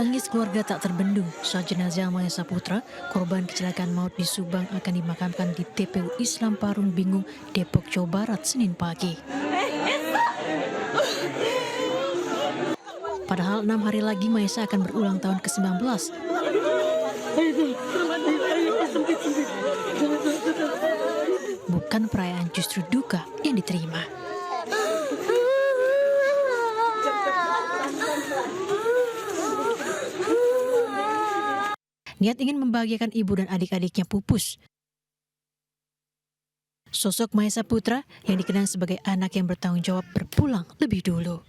Tangis keluarga tak terbendung saat jenazah Maya Saputra, korban kecelakaan maut di Subang, akan dimakamkan di TPU Islam Parung Bingung, Depok, Jawa Barat, Senin pagi. Padahal 6 hari lagi Maesa akan berulang tahun ke-19. Bukan perayaan, justru duka yang diterima. Niat ingin membahagiakan ibu dan adik-adiknya pupus. Sosok Maya Saputra yang dikenal sebagai anak yang bertanggung jawab berpulang lebih dulu.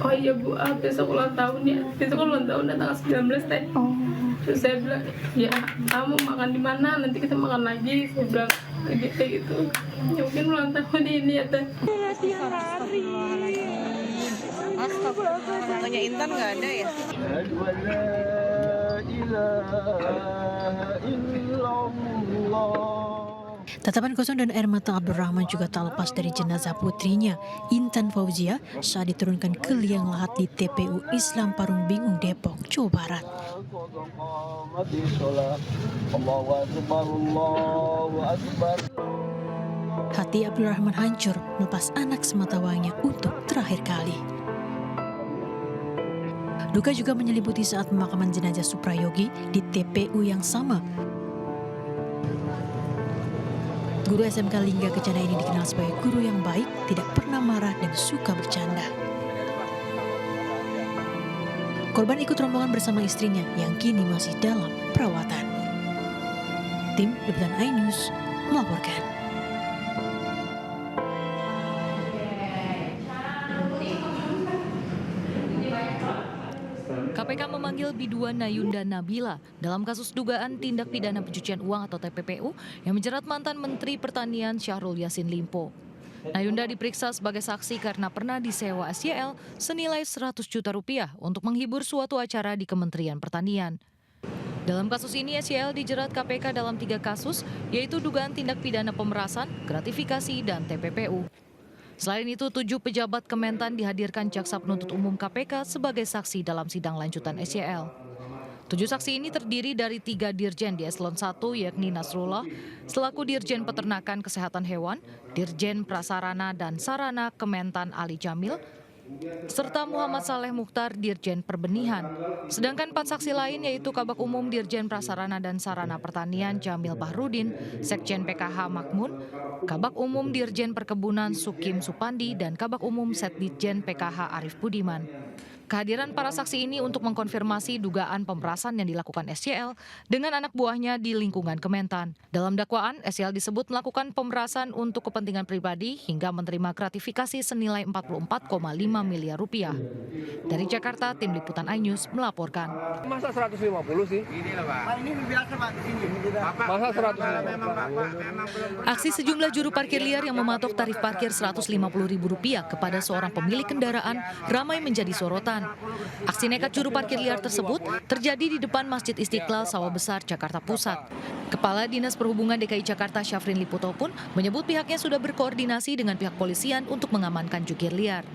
Oh iya Bu, besok ulang tahun ya. Besok ulang tahun tanggal 19 teh. Terus saya bilang, ya kamu makan di mana? Nanti kita makan lagi. Saya bilang kayak gitu. Ya mungkin ulang tahun ini ya teh. Fotonya Intan nggak ada ya? Tatapan kosong dan air mata Abdurrahman juga tak lepas dari jenazah putrinya, Intan Fauzia, saat diturunkan ke liang lahat di TPU Islam Parung Bingung, Depok, Jawa Barat. Hati Abdurrahman hancur melepas anak sematawayangnya untuk terakhir kali. Duka juga menyelimuti saat pemakaman jenazah Suprayogi di TPU yang sama. Guru SMK Lingga Kencana ini dikenal sebagai guru yang baik, tidak pernah marah dan suka bercanda. Korban ikut rombongan bersama istrinya yang kini masih dalam perawatan. Tim Liputan iNews melaporkan. KPK memanggil biduan Nayunda Nabila dalam kasus dugaan tindak pidana pencucian uang atau TPPU yang menjerat mantan Menteri Pertanian Syahrul Yassin Limpo. Nayunda diperiksa sebagai saksi karena pernah disewa SYL senilai 100 juta rupiah untuk menghibur suatu acara di Kementerian Pertanian. Dalam kasus ini SYL dijerat KPK dalam 3 kasus, yaitu dugaan tindak pidana pemerasan, gratifikasi, dan TPPU. Selain itu, 7 pejabat Kementan dihadirkan Jaksa Penuntut Umum KPK sebagai saksi dalam sidang lanjutan SYL. 7 saksi ini terdiri dari 3 dirjen di eselon 1, yakni Nasrullah, selaku Dirjen Peternakan Kesehatan Hewan, Dirjen Prasarana dan Sarana Kementan Ali Jamil, serta Muhammad Saleh Mukhtar, Dirjen Perbenihan. Sedangkan 4 saksi lain yaitu Kabak Umum Dirjen Prasarana dan Sarana Pertanian Jamil Bahrudin, Sekjen PKH Makmun, Kabak Umum Dirjen Perkebunan Sukim Supandi, dan Kabak Umum Setdirjen PKH Arif Budiman. Kehadiran para saksi ini untuk mengkonfirmasi dugaan pemerasan yang dilakukan SYL dengan anak buahnya di lingkungan Kementan. Dalam dakwaan, SYL disebut melakukan pemerasan untuk kepentingan pribadi hingga menerima gratifikasi senilai 44,5 miliar rupiah. Dari Jakarta, Tim Liputan iNews melaporkan. Masa 150 sih? Ini biasa Pak, masa 150. Aksi sejumlah juru parkir liar yang mematok tarif parkir Rp150.000 kepada seorang pemilik kendaraan ramai menjadi sorotan. Aksi nekat juru parkir liar tersebut terjadi di depan Masjid Istiqlal, Sawah Besar, Jakarta Pusat. Kepala Dinas Perhubungan DKI Jakarta Syafrin Liputo pun menyebut pihaknya sudah berkoordinasi dengan pihak polisian untuk mengamankan jukir liar.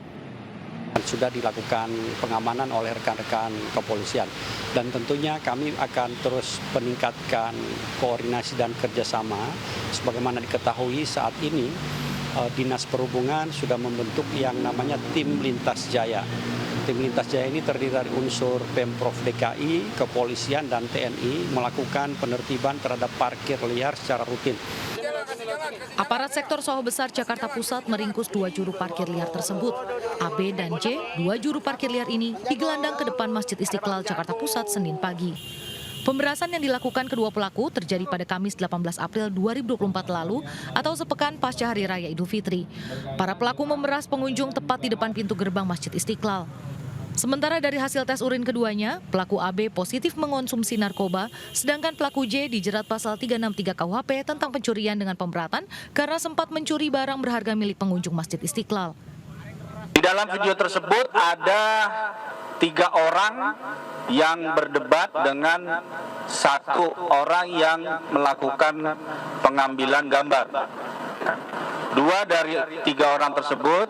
Sudah dilakukan pengamanan oleh rekan-rekan kepolisian dan tentunya kami akan terus meningkatkan koordinasi dan kerjasama. Sebagaimana diketahui saat ini Dinas Perhubungan sudah membentuk yang namanya Tim Lintas Jaya. Tim Lintas Jaya ini terdiri dari unsur Pemprov DKI, Kepolisian, dan TNI melakukan penertiban terhadap parkir liar secara rutin. Aparat sektor Sawah Besar Jakarta Pusat meringkus 2 juru parkir liar tersebut. AB dan J, 2 juru parkir liar ini digelandang ke depan Masjid Istiqlal Jakarta Pusat Senin pagi. Pemerasan yang dilakukan kedua pelaku terjadi pada Kamis 18 April 2024 lalu atau sepekan pasca Hari Raya Idul Fitri. Para pelaku memeras pengunjung tepat di depan pintu gerbang Masjid Istiqlal. Sementara dari hasil tes urin keduanya, pelaku AB positif mengonsumsi narkoba, sedangkan pelaku J dijerat pasal 363 KUHP tentang pencurian dengan pemberatan karena sempat mencuri barang berharga milik pengunjung Masjid Istiqlal. Di dalam video tersebut ada 3 orang yang berdebat dengan 1 orang yang melakukan pengambilan gambar. 2 dari 3 orang tersebut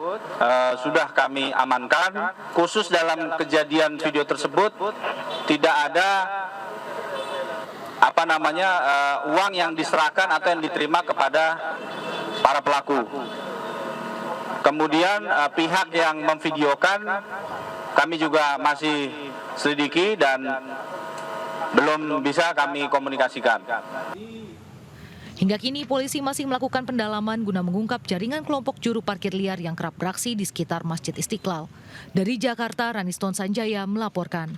sudah kami amankan. Khusus dalam kejadian video tersebut tidak ada uang yang diserahkan atau yang diterima kepada para pelaku. Kemudian pihak yang memvideokan kami juga masih selidiki dan belum bisa kami komunikasikan. Hingga kini polisi masih melakukan pendalaman guna mengungkap jaringan kelompok juru parkir liar yang kerap beraksi di sekitar Masjid Istiqlal. Dari Jakarta, Raniston Sanjaya melaporkan.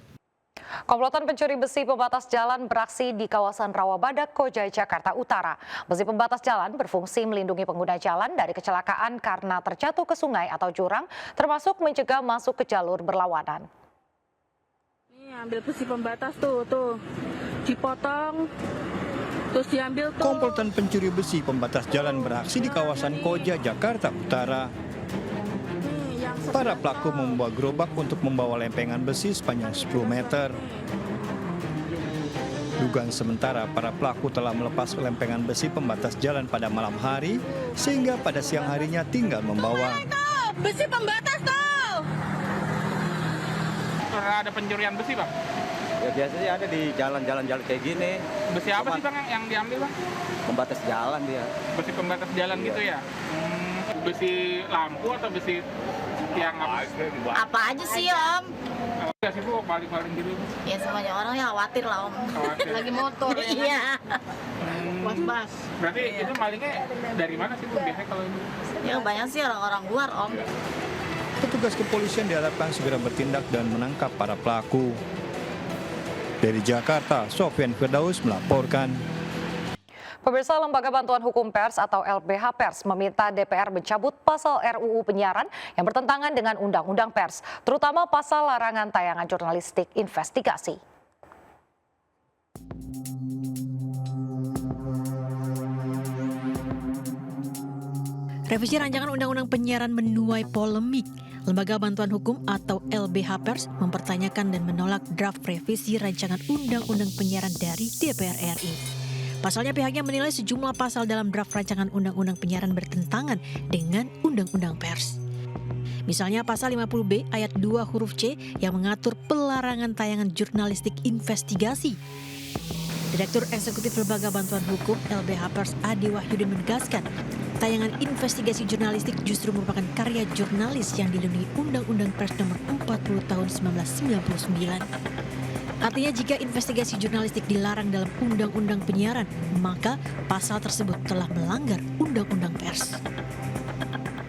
Komplotan pencuri besi pembatas jalan beraksi di kawasan Rawabadak, Koja, Jakarta Utara. Besi pembatas jalan berfungsi melindungi pengguna jalan dari kecelakaan karena terjatuh ke sungai atau jurang, termasuk mencegah masuk ke jalur berlawanan. Ini ambil besi pembatas tuh dipotong. Terus diambil tuh. Komplotan pencuri besi pembatas jalan beraksi di kawasan Koja, Jakarta Utara. Para pelaku membawa gerobak untuk membawa lempengan besi sepanjang 10 meter. Dugaan sementara para pelaku telah melepas lempengan besi pembatas jalan pada malam hari, sehingga pada siang harinya tinggal membawa. Besi pembatas tuh. Pernah ada pencurian besi, Bang? Ya biasanya ada di jalan-jalan kayak gini. Besi apa sih, Bang, yang diambil, Bang? Pembatas jalan dia. Besi pembatas jalan gitu ya? Besi lampu atau besi tiang apa? Apa aja sih, Om? Enggak sih, Bu, paling gitu. Ya semuanya orang ya khawatir lah, Om. Khawatir. Lagi motor ya. Iya. Was-was. Berarti itu malingnya dari mana sih, Bu, biasanya kalau itu? Ya banyak sih orang-orang luar, Om. Petugas kepolisian diharapkan segera bertindak dan menangkap para pelaku. Dari Jakarta, Sofyan Firdaus melaporkan. Pemirsa, Lembaga Bantuan Hukum Pers atau LBH Pers meminta DPR mencabut pasal RUU Penyiaran yang bertentangan dengan Undang-Undang Pers, terutama pasal larangan tayangan jurnalistik investigasi. Revisi rancangan Undang-Undang Penyiaran menuai polemik. Lembaga Bantuan Hukum atau LBH Pers mempertanyakan dan menolak draft revisi rancangan Undang-Undang Penyiaran dari DPR RI. Pasalnya pihaknya menilai sejumlah pasal dalam draft rancangan Undang-Undang Penyiaran bertentangan dengan Undang-Undang Pers. Misalnya pasal 50B ayat 2 huruf C yang mengatur pelarangan tayangan jurnalistik investigasi. Direktur Eksekutif Lembaga Bantuan Hukum LBH Pers Adi Wahyudin menegaskan, tayangan investigasi jurnalistik justru merupakan karya jurnalis yang dilindungi Undang-Undang Pers Nomor 40 Tahun 1999. Artinya jika investigasi jurnalistik dilarang dalam Undang-Undang Penyiaran, maka pasal tersebut telah melanggar Undang-Undang Pers.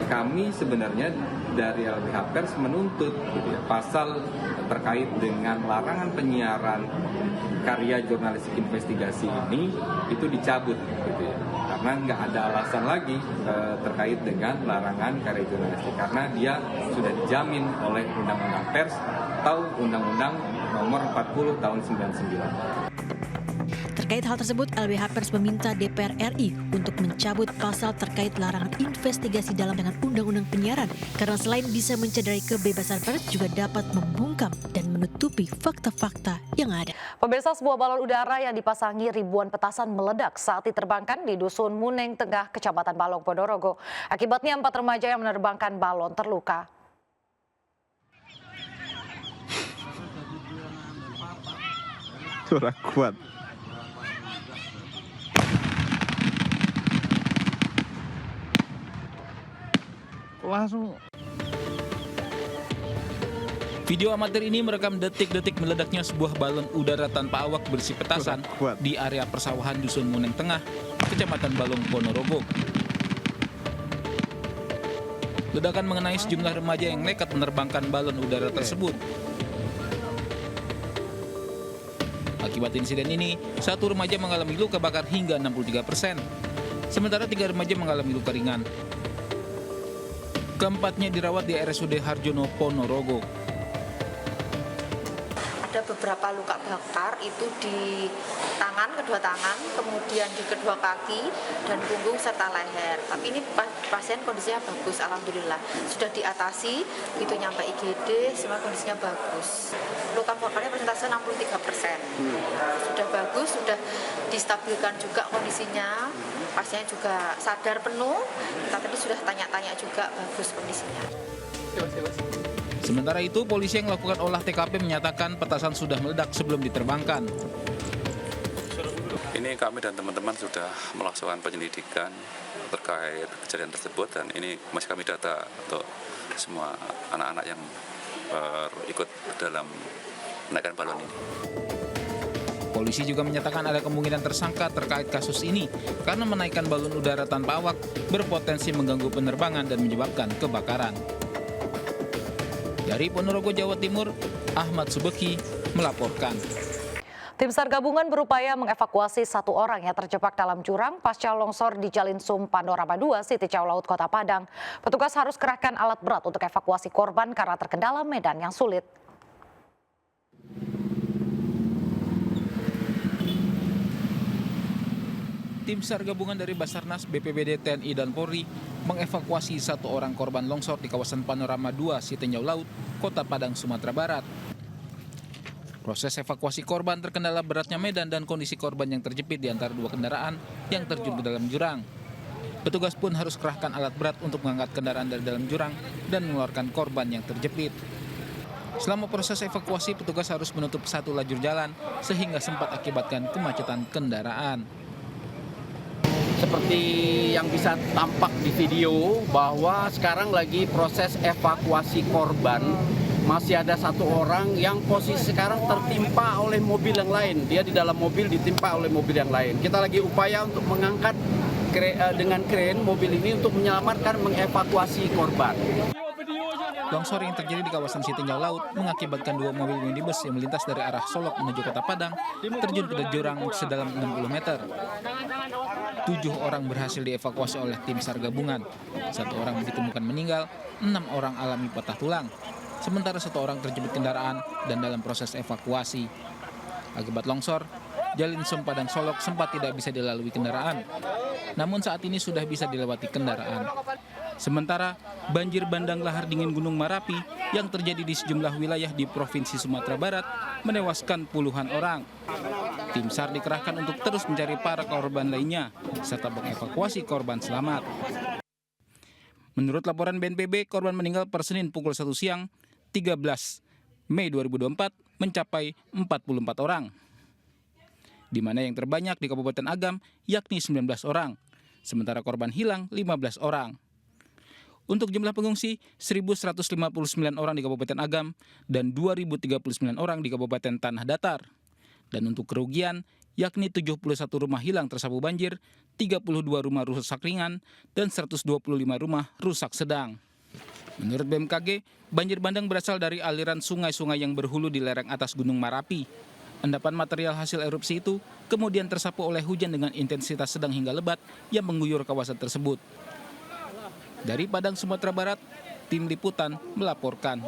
Kami sebenarnya dari LBH Pers menuntut pasal terkait dengan larangan penyiaran karya jurnalistik investigasi ini itu dicabut karena nggak ada alasan lagi terkait dengan larangan karya jurnalistik karena dia sudah dijamin oleh Undang-Undang Pers atau Undang-Undang Nomor 40 Tahun 99. Terkait hal tersebut, LBH Pers meminta DPR RI untuk mencabut pasal terkait larangan investigasi dalam dengan Undang-Undang Penyiaran karena selain bisa mencederai kebebasan pers juga dapat membungkam dan menutupi fakta-fakta yang ada. Pemirsa, sebuah balon udara yang dipasangi ribuan petasan meledak saat diterbangkan di Dusun Muneng Tengah, Kecamatan Balong, Ponorogo. Akibatnya 4 remaja yang menerbangkan balon terluka. Suara kuat. Langsung. Video amatir ini merekam detik-detik meledaknya sebuah balon udara tanpa awak berisi petasan di area persawahan Dusun Muneng Tengah, Kecamatan Balong, Ponorogo. Ledakan mengenai sejumlah remaja yang nekat menerbangkan balon udara tersebut. Akibat insiden ini, 1 remaja mengalami luka bakar hingga 63%, sementara 3 remaja mengalami luka ringan. Keempatnya dirawat di RSUD Harjono, Ponorogo. ada beberapa luka bakar itu di tangan, kedua tangan, kemudian di kedua kaki dan punggung serta leher. Tapi ini pasien kondisinya bagus, alhamdulillah. Sudah diatasi, itu nyampe IGD, semua kondisinya bagus. Luka bakarnya persentase 63%. Sudah bagus, sudah distabilkan juga kondisinya. Pasiennya juga sadar penuh. Kita tadi sudah tanya-tanya juga, bagus kondisinya. Sementara itu, polisi yang melakukan olah TKP menyatakan petasan sudah meledak sebelum diterbangkan. Ini kami dan teman-teman sudah melaksanakan penyelidikan terkait kejadian tersebut dan ini masih kami data untuk semua anak-anak yang ikut dalam menaikkan balon ini. Polisi juga menyatakan ada kemungkinan tersangka terkait kasus ini karena menaikkan balon udara tanpa awak berpotensi mengganggu penerbangan dan menyebabkan kebakaran. Dari Ponorogo, Jawa Timur, Ahmad Subeki melaporkan. Tim SAR gabungan berupaya mengevakuasi 1 orang yang terjebak dalam jurang pasca longsor di Jalinsum Panorama 2, Siti Cao Laut, Kota Padang. Petugas harus kerahkan alat berat untuk evakuasi korban karena terkendala medan yang sulit. Tim SAR gabungan dari Basarnas, BPBD, TNI, dan Polri mengevakuasi 1 orang korban longsor di kawasan Panorama 2, Siti Cao Laut, Kota Padang, Sumatera Barat. Proses evakuasi korban terkendala beratnya medan dan kondisi korban yang terjepit di antara 2 kendaraan yang terjun ke dalam jurang. Petugas pun harus kerahkan alat berat untuk mengangkat kendaraan dari dalam jurang dan mengeluarkan korban yang terjepit. Selama proses evakuasi, petugas harus menutup 1 lajur jalan sehingga sempat akibatkan kemacetan kendaraan. Seperti yang bisa tampak di video bahwa sekarang lagi proses evakuasi korban. Masih ada 1 orang yang posisi sekarang tertimpa oleh mobil yang lain. Dia di dalam mobil ditimpa oleh mobil yang lain. Kita lagi upaya untuk mengangkat dengan kren mobil ini untuk menyelamatkan, mengevakuasi korban. Longsor yang terjadi di kawasan Siti Cao Laut mengakibatkan 2 mobil minibus yang melintas dari arah Solok menuju Kota Padang terjun ke jurang sedalam 60 meter. 7 orang berhasil dievakuasi oleh tim SAR gabungan. 1 orang ditemukan meninggal, 6 orang alami patah tulang. Sementara 1 orang terjepit kendaraan dan dalam proses evakuasi. Akibat longsor, Jalinsum Padang Solok sempat tidak bisa dilalui kendaraan. Namun saat ini sudah bisa dilewati kendaraan. Sementara banjir bandang lahar dingin Gunung Merapi yang terjadi di sejumlah wilayah di Provinsi Sumatera Barat menewaskan puluhan orang. Tim SAR dikerahkan untuk terus mencari para korban lainnya serta mengevakuasi korban selamat. Menurut laporan BNPB, korban meninggal per Senin pukul 1 siang 13 Mei 2024 mencapai 44 orang. Di mana yang terbanyak di Kabupaten Agam yakni 19 orang. Sementara korban hilang 15 orang. Untuk jumlah pengungsi, 1.159 orang di Kabupaten Agam dan 2.039 orang di Kabupaten Tanah Datar. Dan untuk kerugian, yakni 71 rumah hilang tersapu banjir, 32 rumah rusak ringan, dan 125 rumah rusak sedang. Menurut BMKG, banjir bandang berasal dari aliran sungai-sungai yang berhulu di lereng atas Gunung Merapi. Endapan material hasil erupsi itu kemudian tersapu oleh hujan dengan intensitas sedang hingga lebat yang mengguyur kawasan tersebut. Dari Padang, Sumatera Barat, tim liputan melaporkan.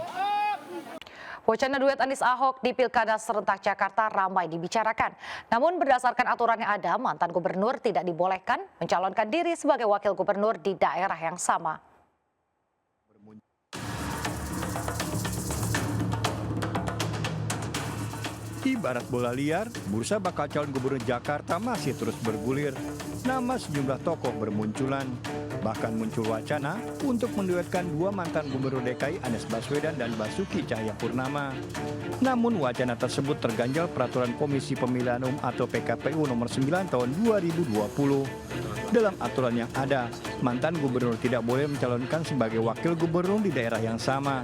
Wacana duet Anies Ahok di Pilkada serentak Jakarta ramai dibicarakan. Namun berdasarkan aturan yang ada, mantan gubernur tidak dibolehkan mencalonkan diri sebagai wakil gubernur di daerah yang sama. Ibarat bola liar, bursa bakal calon gubernur Jakarta masih terus bergulir. Nama sejumlah tokoh bermunculan. Bahkan muncul wacana untuk menduetkan 2 mantan gubernur DKI Anies Baswedan dan Basuki Cahayapurnama. Namun wacana tersebut terganjal peraturan Komisi Pemilihan Umum atau PKPU nomor 9 tahun 2020. Dalam aturan yang ada, mantan gubernur tidak boleh mencalonkan sebagai wakil gubernur di daerah yang sama.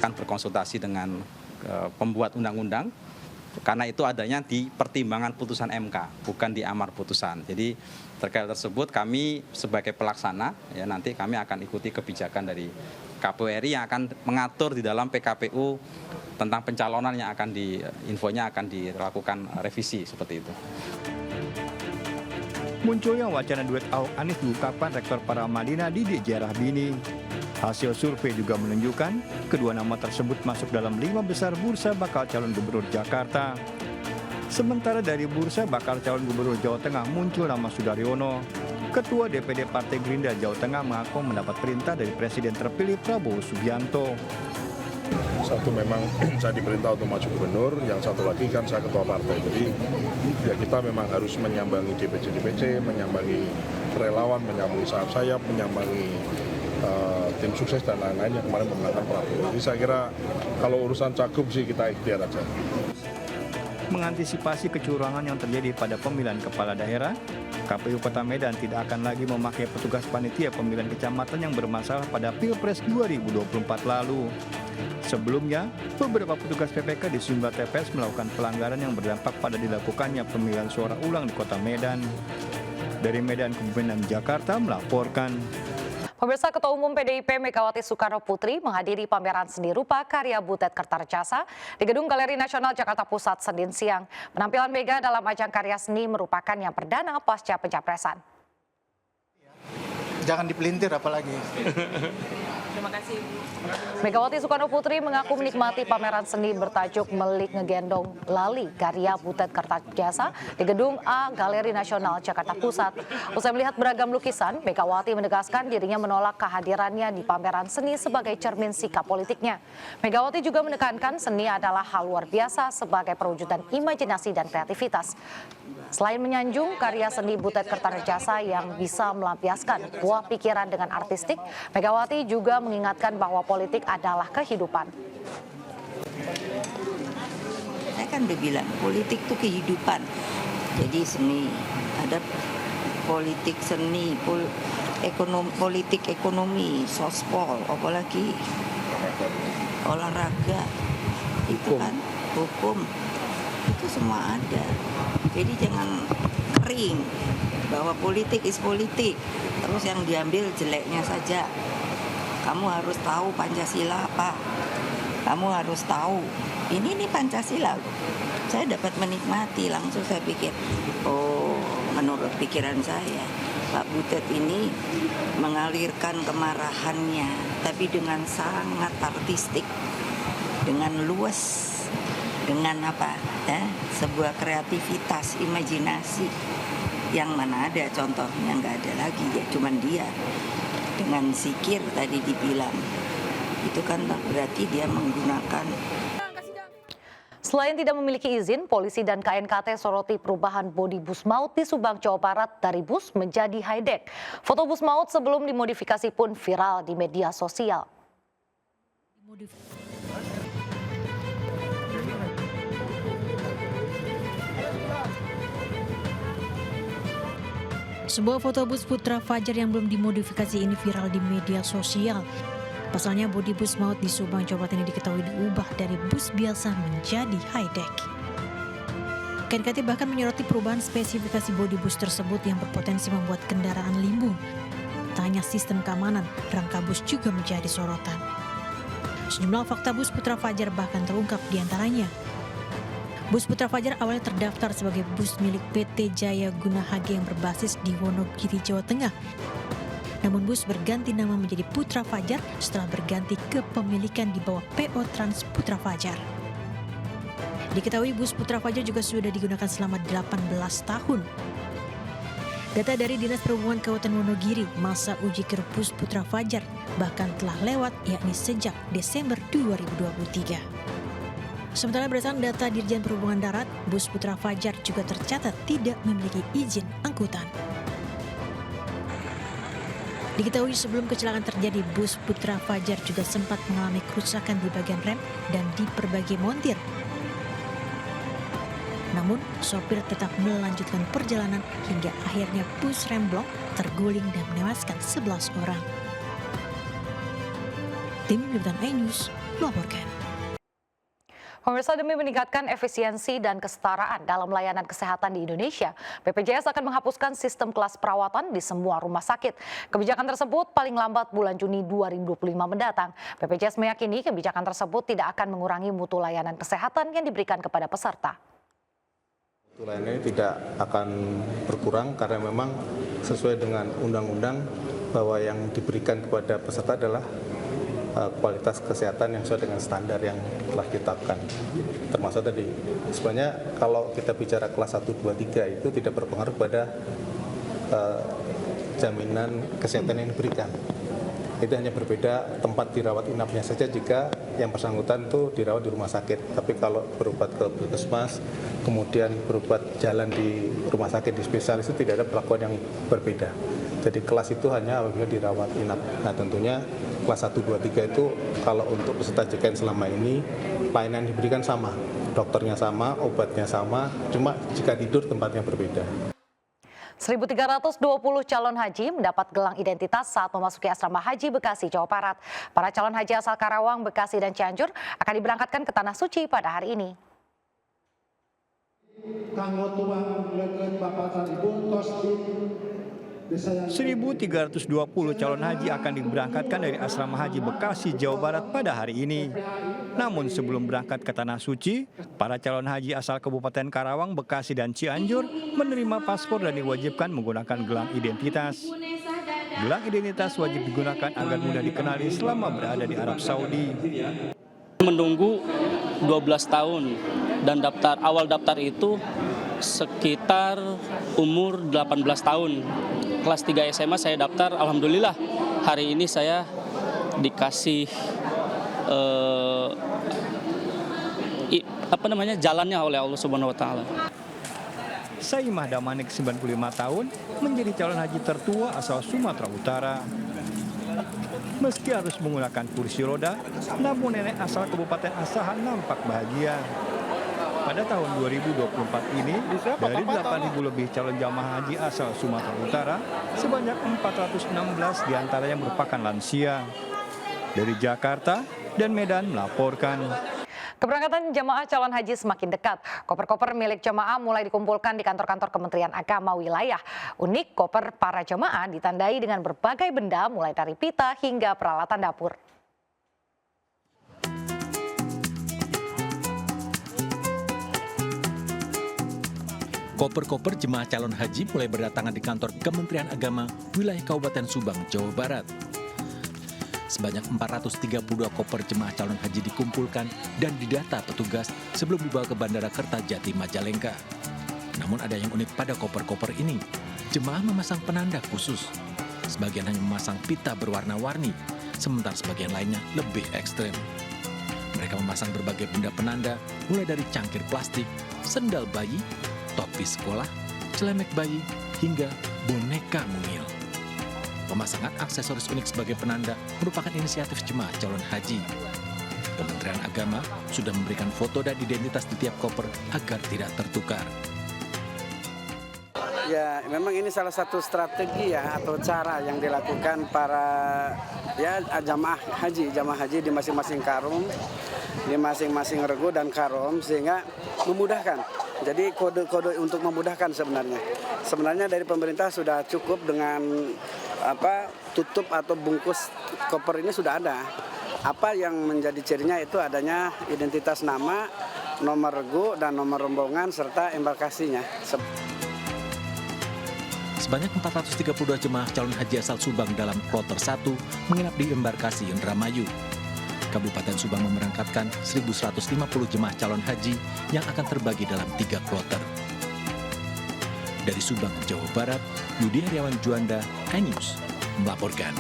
Akan berkonsultasi dengan pembuat undang-undang, karena itu adanya di pertimbangan putusan MK, bukan di amar putusan. Jadi terkait tersebut kami sebagai pelaksana, ya nanti kami akan ikuti kebijakan dari KPU RI yang akan mengatur di dalam PKPU tentang pencalonan yang akan infonya akan dilakukan revisi seperti itu. Munculnya wacana duet Ahok Anies diungkapkan Rektor Paramadina Didi J. Rahbini. Hasil survei juga menunjukkan kedua nama tersebut masuk dalam 5 besar bursa bakal calon gubernur Jakarta. Sementara dari bursa bakal calon gubernur Jawa Tengah muncul nama Sudaryono. Ketua DPD Partai Gerindra Jawa Tengah mengaku mendapat perintah dari Presiden terpilih Prabowo Subianto. Satu memang saya diperintah untuk maju gubernur, yang satu lagi kan saya ketua partai. Jadi ya kita memang harus menyambangi DPC, menyambangi relawan, menyambangi sayap, menyambangi tim sukses dan lain-lain yang kemarin memenangkan Prabowo. Jadi saya kira kalau urusan cagup sih kita ikhtiar aja. Mengantisipasi kecurangan yang terjadi pada pemilihan kepala daerah, KPU Kota Medan tidak akan lagi memakai petugas panitia pemilihan kecamatan yang bermasalah pada Pilpres 2024 lalu. Sebelumnya, beberapa petugas PPK di sejumlah TPS melakukan pelanggaran yang berdampak pada dilakukannya pemilihan suara ulang di Kota Medan. Dari Medan, Kabupaten Jakarta melaporkan. Pemirsa, Ketua Umum PDIP Megawati Soekarno Putri menghadiri pameran seni rupa karya Butet Kertajasa di Gedung Galeri Nasional Jakarta Pusat Senin siang. Penampilan Mega dalam ajang karya seni merupakan yang perdana pasca pencapresan. Jangan dipelintir apalagi. Terima kasih. Megawati Soekarno Putri mengaku menikmati pameran seni bertajuk Melik Ngegendong Lali karya Butet Kertajasa di Gedung A Galeri Nasional Jakarta Pusat. Usai melihat beragam lukisan, Megawati menegaskan dirinya menolak kehadirannya di pameran seni sebagai cermin sikap politiknya. Megawati juga menekankan seni adalah hal luar biasa sebagai perwujudan imajinasi dan kreativitas. Selain menyanjung karya seni Butet Kertajasa yang bisa melampiaskan buah pikiran dengan artistik, Megawati juga mengingatkan bahwa politik adalah kehidupan. Saya kan udah bilang, politik itu kehidupan. Jadi seni, ada politik seni, politik ekonomi, sospol, apalagi olahraga, itu kan hukum, itu semua ada. Jadi jangan kering bahwa politik is politik, terus yang diambil jeleknya saja. Kamu harus tahu Pancasila apa. Kamu harus tahu. Ini Pancasila. Saya dapat menikmati langsung, saya pikir, oh, menurut pikiran saya, Pak Butet ini mengalirkan kemarahannya, tapi dengan sangat artistik, dengan luas, dengan apa? Sebuah kreativitas, imajinasi yang mana ada contohnya, nggak ada lagi, ya cuman dia. Dengan zikir tadi dibilang, itu kan berarti dia menggunakan. Selain tidak memiliki izin, polisi dan KNKT soroti perubahan bodi bus maut di Subang, Jawa Barat dari bus menjadi high-deck. Foto bus maut sebelum dimodifikasi pun viral di media sosial. Sebuah foto bus Putra Fajar yang belum dimodifikasi ini viral di media sosial. Pasalnya bodi bus maut di Subang, Jawa Barat ini diketahui diubah dari bus biasa menjadi high-deck. KNKT bahkan menyoroti perubahan spesifikasi bodi bus tersebut yang berpotensi membuat kendaraan limbung. Tak hanya sistem keamanan, rangka bus juga menjadi sorotan. Sejumlah fakta bus Putra Fajar bahkan terungkap diantaranya. Bus Putra Fajar awalnya terdaftar sebagai bus milik PT Jaya Guna Hage yang berbasis di Wonogiri, Jawa Tengah. Namun bus berganti nama menjadi Putra Fajar setelah berganti kepemilikan di bawah PO Trans Putra Fajar. Diketahui bus Putra Fajar juga sudah digunakan selama 18 tahun. Data dari Dinas Perhubungan Kabupaten Wonogiri, masa uji kir bus Putra Fajar bahkan telah lewat, yakni sejak Desember 2023. Sementara berdasarkan data Dirjen Perhubungan Darat, bus Putra Fajar juga tercatat tidak memiliki izin angkutan. Diketahui sebelum kecelakaan terjadi, bus Putra Fajar juga sempat mengalami kerusakan di bagian rem dan di berbagai montir. Namun, sopir tetap melanjutkan perjalanan hingga akhirnya bus remblong, terguling dan menewaskan 11 orang. Tim Liputan iNews melaporkan. Pemirsa, demi meningkatkan efisiensi dan kesetaraan dalam layanan kesehatan di Indonesia, BPJS akan menghapuskan sistem kelas perawatan di semua rumah sakit. Kebijakan tersebut paling lambat bulan Juni 2025 mendatang. BPJS meyakini kebijakan tersebut tidak akan mengurangi mutu layanan kesehatan yang diberikan kepada peserta. Mutu layanan ini tidak akan berkurang karena memang sesuai dengan undang-undang bahwa yang diberikan kepada peserta adalah kualitas kesehatan yang sesuai dengan standar yang telah ditetapkan. Termasuk tadi, sebenarnya kalau kita bicara kelas 1, 2, 3 itu tidak berpengaruh pada jaminan kesehatan yang diberikan. Itu hanya berbeda tempat dirawat inapnya saja jika yang bersangkutan itu dirawat di rumah sakit. Tapi kalau berobat ke puskesmas, kemudian berobat jalan di rumah sakit di spesialis itu tidak ada perlakuan yang berbeda. Jadi kelas itu hanya apabila dirawat inap. Nah tentunya kelas 1, 2, 3 itu kalau untuk peserta JKN selama ini pelayanan diberikan sama. Dokternya sama, obatnya sama, cuma jika tidur tempatnya berbeda. 1.320 calon haji mendapat gelang identitas saat memasuki asrama haji Bekasi, Jawa Barat. Para calon haji asal Karawang, Bekasi, dan Cianjur akan diberangkatkan ke Tanah Suci pada hari ini. 1.320 calon haji akan diberangkatkan dari asrama haji Bekasi, Jawa Barat pada hari ini. Namun sebelum berangkat ke Tanah Suci, para calon haji asal Kabupaten Karawang, Bekasi, dan Cianjur menerima paspor dan diwajibkan menggunakan gelang identitas. Gelang identitas wajib digunakan agar mudah dikenali selama berada di Arab Saudi. Menunggu 12 tahun dan awal daftar itu sekitar umur 18 tahun. Kelas 3 SMA saya daftar, alhamdulillah hari ini saya dikasih jalannya oleh Allah Subhanahu wa taala. Saimah Damanik 95 tahun menjadi calon haji tertua asal Sumatera Utara. Meski harus menggunakan kursi roda, namun nenek asal Kabupaten Asahan nampak bahagia. Pada tahun 2024 ini, dari 8.000 lebih calon jamaah haji asal Sumatera Utara, sebanyak 416 diantaranya merupakan lansia. Dari Jakarta dan Medan melaporkan. Keberangkatan jamaah calon haji semakin dekat. Koper-koper milik jamaah mulai dikumpulkan di kantor-kantor Kementerian Agama wilayah. Unik, koper para jamaah ditandai dengan berbagai benda mulai dari pita hingga peralatan dapur. Koper-koper jemaah calon haji mulai berdatangan di kantor Kementerian Agama wilayah Kabupaten Subang, Jawa Barat. Sebanyak 432 koper jemaah calon haji dikumpulkan dan didata petugas sebelum dibawa ke Bandara Kertajati, Majalengka. Namun ada yang unik pada koper-koper ini. Jemaah memasang penanda khusus. Sebagian hanya memasang pita berwarna-warni, sementara sebagian lainnya lebih ekstrem. Mereka memasang berbagai benda penanda, mulai dari cangkir plastik, sendal bayi, topi sekolah, celemek bayi, hingga boneka mungil. Pemasangan aksesoris unik sebagai penanda merupakan inisiatif jemaah calon haji. Kementerian Agama sudah memberikan foto dan identitas di tiap koper agar tidak tertukar. Ya, memang ini salah satu strategi ya atau cara yang dilakukan para jamaah haji di masing-masing karum, di masing-masing regu dan karom, sehingga memudahkan. Jadi kode-kode untuk memudahkan sebenarnya. Sebenarnya dari pemerintah sudah cukup dengan tutup atau bungkus koper ini sudah ada. Apa yang menjadi cirinya itu adanya identitas nama, nomor regu dan nomor rombongan serta embarkasinya. Sebanyak 432 jemaah calon haji asal Subang dalam kloter 1 menginap di embarkasi Indramayu. Kabupaten Subang memberangkatkan 1.150 jemaah calon haji yang akan terbagi dalam 3 kloter. Dari Subang, Jawa Barat, Yudi Heriawan Juanda, iNews melaporkan.